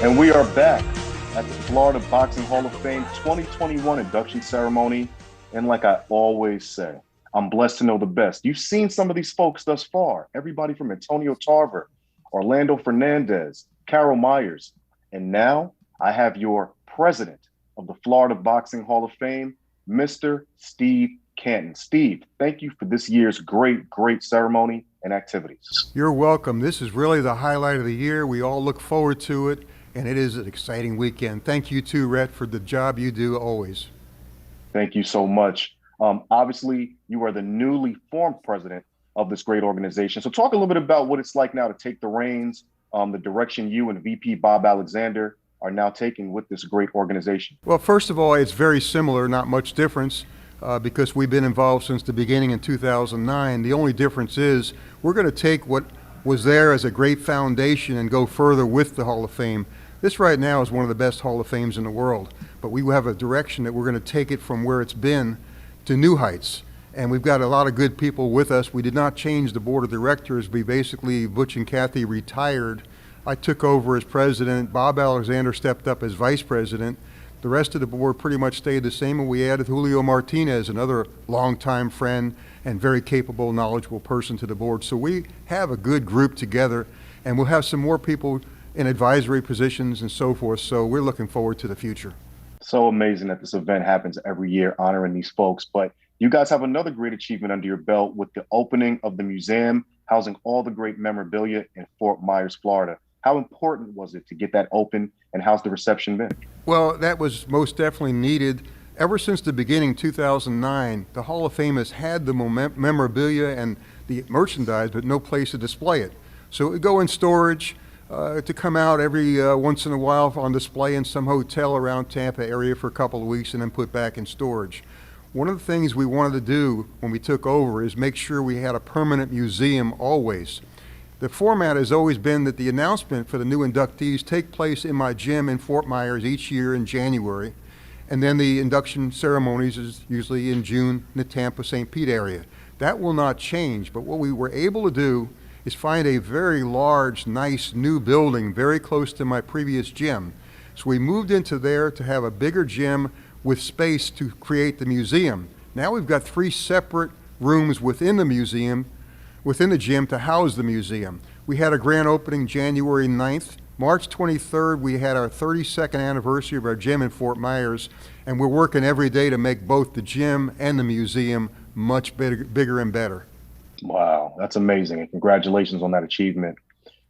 And we are back at the Florida Boxing Hall of Fame 2021 induction ceremony. And like I always say, I'm blessed to know the best. You've seen some of these folks thus far. Everybody from Antonio Tarver, Orlando Fernandez, Carol Myers. And now I have your president of the Florida Boxing Hall of Fame, Mr. Steve Canton. Steve, thank you for this year's great ceremony and activities. You're welcome. This is really the highlight of the year. We all look forward to it, and it is an exciting weekend. Thank you too, Rhett, for the job you do always. Thank you so much. Obviously, you are the newly formed president of this great organization. So talk a little bit about what it's like now to take the reins, the direction you and VP Bob Alexander are now taking with this great organization. Well, first of all, it's very similar, not much difference, because we've been involved since the beginning in 2009. The only difference is we're going to take what was there as a great foundation and go further with the Hall of Fame. This right now is one of the best Hall of Fames in the world, but we have a direction that we're going to take it from where it's been to new heights. And we've got a lot of good people with us. We did not change the board of directors. We basically, Butch and Kathy retired. I took over as president. Bob Alexander stepped up as vice president. The rest of the board pretty much stayed the same, and we added Julio Martinez, another longtime friend and very capable, knowledgeable person to the board. So we have a good group together, and we'll have some more people in advisory positions and so forth. So we're looking forward to the future. So amazing that this event happens every year, honoring these folks. But you guys have another great achievement under your belt with the opening of the museum, housing all the great memorabilia in Fort Myers, Florida. How important was it to get that open, and how's the reception been? Well, that was most definitely needed. Ever since the beginning, 2009, the Hall of Fame has had the memorabilia and the merchandise, but no place to display it. So it would go in storage to come out every once in a while on display in some hotel around Tampa area for a couple of weeks and then put back in storage. One of the things we wanted to do when we took over is make sure we had a permanent museum always. The format has always been that the announcement for the new inductees take place in my gym in Fort Myers each year in January, and then the induction ceremonies is usually in June in the Tampa, St. Pete area. That will not change, but what we were able to do is find a very large, nice new building very close to my previous gym. So we moved into there to have a bigger gym with space to create the museum. Now we've got 3 separate rooms within the museum, within the gym, to house the museum. We had a grand opening January 9th. March 23rd, we had our 32nd anniversary of our gym in Fort Myers, and we're working every day to make both the gym and the museum much bigger and better. Wow, that's amazing, and congratulations on that achievement.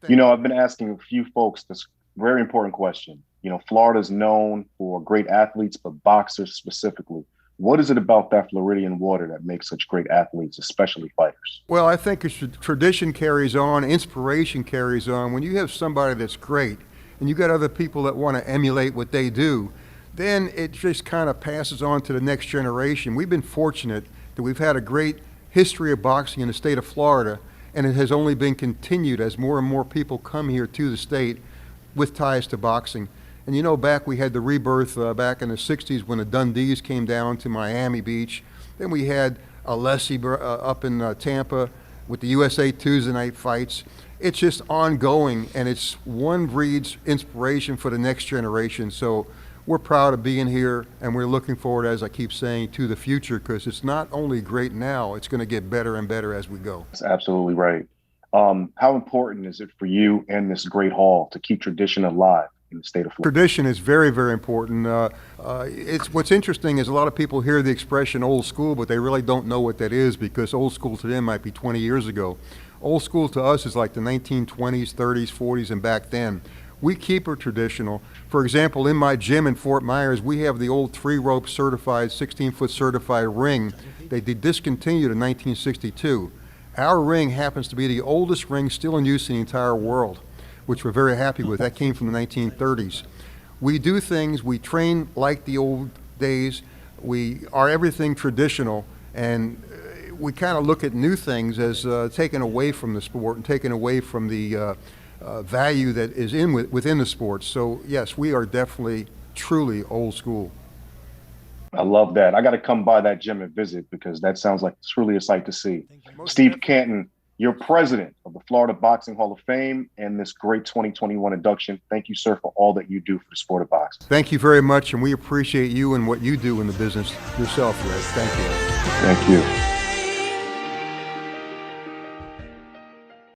I've been asking a few folks this very important question. Florida's known for great athletes, but boxers specifically. What is it about that Floridian water that makes such great athletes, especially fighters? Well, I think tradition carries on, inspiration carries on. When you have somebody that's great and you got other people that want to emulate what they do, then it just kind of passes on to the next generation. We've been fortunate that we've had a great history of boxing in the state of Florida, and it has only been continued as more and more people come here to the state with ties to boxing. And back we had the rebirth back in the 60s when the Dundees came down to Miami Beach. Then we had Alessi up in Tampa with the USA Tuesday night fights. It's just ongoing, and it's one breeds inspiration for the next generation. So we're proud of being here, and we're looking forward, as I keep saying, to the future, because it's not only great now, it's going to get better and better as we go. That's absolutely right. How important is it for you and this great hall to keep tradition alive in the state of Florida? Tradition is very, very important. What's interesting is a lot of people hear the expression old school, but they really don't know what that is, because old school to them might be 20 years ago. Old school to us is like the 1920s, 30s, 40s, and back then. We keep it traditional. For example, in my gym in Fort Myers, we have the old 3-rope certified, 16-foot certified ring. They discontinued in 1962. Our ring happens to be the oldest ring still in use in the entire world, which we're very happy with. That came from the 1930s. We do things, we train like the old days. We are everything traditional, and we kind of look at new things as taken away from the sport and taken away from the value that is within the sport. So yes, we are definitely truly old school. I love that. I got to come by that gym and visit, because that sounds like truly a sight to see. Steve Canton, You're president of the Florida Boxing Hall of Fame and this great 2021 induction. Thank you, sir, for all that you do for the sport of boxing. Thank you very much, and we appreciate you and what you do in the business yourself, Red. Thank you. Thank you.